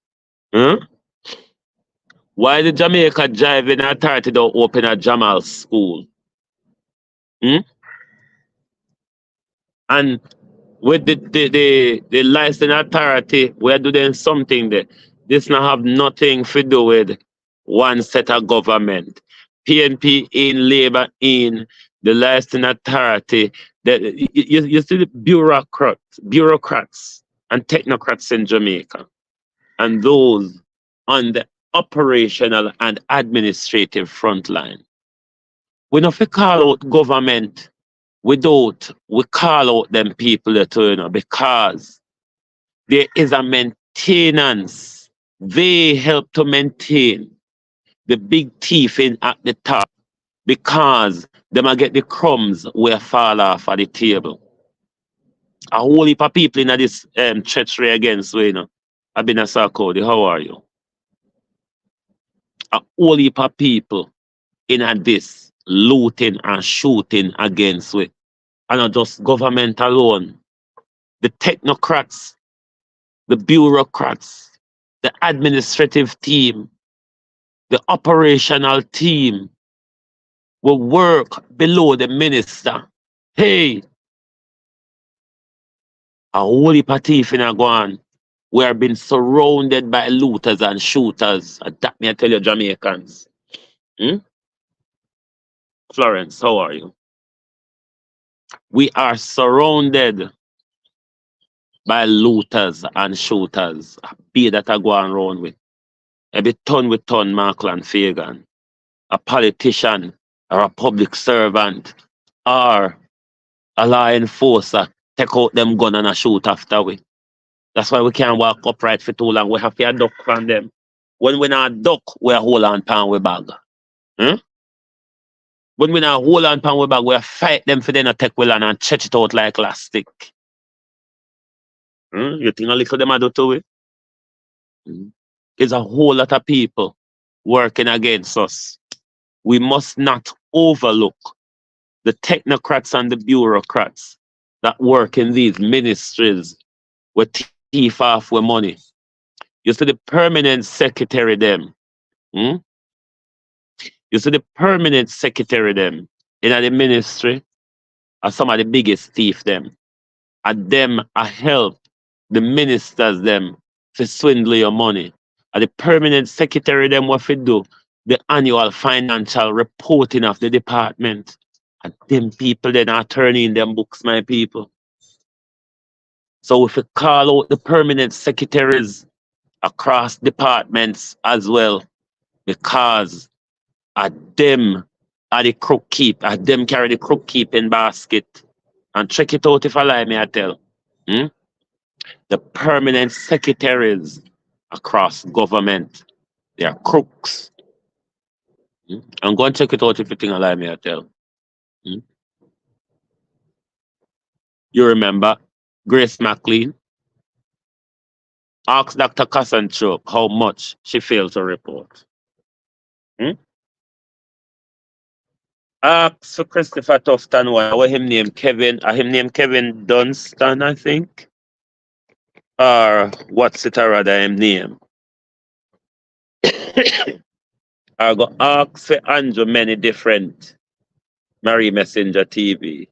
Why the Jamaica driving authority don't open a Jamal school? And with the license authority, we're doing something there. This not have nothing to do with one set of government. PNP in, Labour in, the license authority. You see the bureaucrats and technocrats in Jamaica, and those on the operational and administrative front line. We don't call out government we call out them people that because there is a maintenance. They help to maintain the big thief in at the top because they might get the crumbs where fall off at the table. A whole heap of people in this treachery against I've been a Sarkodie. How are you? A whole heap of people in this looting and shooting against we. And not just government alone. The technocrats, the bureaucrats, the administrative team, the operational team will work below the minister. Hey, a whole heap of thief in a go on. We are being surrounded by looters and shooters. That me I tell you, Jamaicans. Florence, how are you? We are surrounded by looters and shooters. Be that I go on around with. Every ton with ton Markland Fagan. A politician or a public servant or a law enforcer take out them gun and a shoot after we. That's why we can't walk upright for too long. We have to duck from them. When we not duck, we hold on pan we bag. When we not hold on pan we bag, we fight them for them to take well and stretch it out like elastic. You think a little them do to it? There's a whole lot of people working against us. We must not overlook the technocrats and the bureaucrats that work in these ministries with thief off with money. You see the permanent secretary them. You see the permanent secretary them in the ministry are some of the biggest thief them. And them I help the ministers them to swindle your money. And the permanent secretary them what to do the annual financial reporting of the department. And them people then are turning them books, my people. So if we call out the permanent secretaries across departments as well, because them are the crook keep, them carry the crook keeping basket. And check it out if I lie, me I tell. The permanent secretaries across government, they are crooks. And go and check it out if you think I lie, me I tell. You remember Grace McLean? Ask Dr. Casanchoke how much she failed to report. Hmm? Ask for Christopher Tufton what him name Kevin, him name Kevin Dunstan, I think. Or what's it or rather him name? I go ask for Andrew many different Marie Messenger TV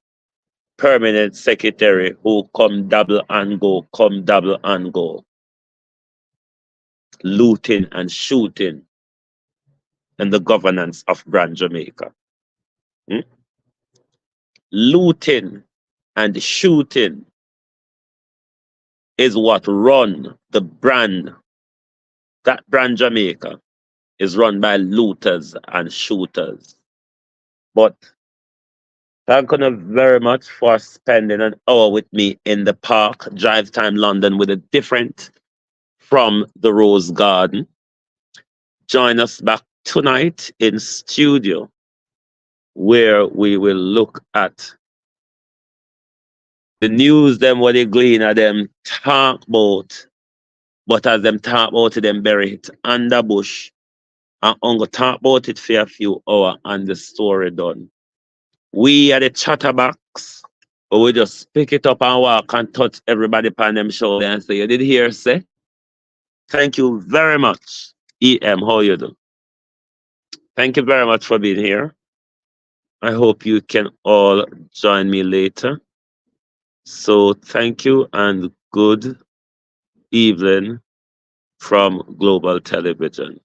permanent secretary who come double and go, come double and go. Looting and shooting in the governance of Brand Jamaica. Hmm? Looting and shooting is what run the brand. That Brand Jamaica is run by looters and shooters. But thank you very much for spending an hour with me in the park, Drive Time London, with a different from the Rose Garden. Join us back tonight in studio, where we will look at the news, them what they glean at them talk about, but as them talk about it, them bury it under bush. And I'm gonna talk about it for a few hours and the story done. We are the chatterbox, but we just pick it up and walk and touch everybody upon them shoulder and say, you did hear, say? Thank you very much. EM, how you do? Thank you very much for being here. I hope you can all join me later. So thank you and good evening from Global Television.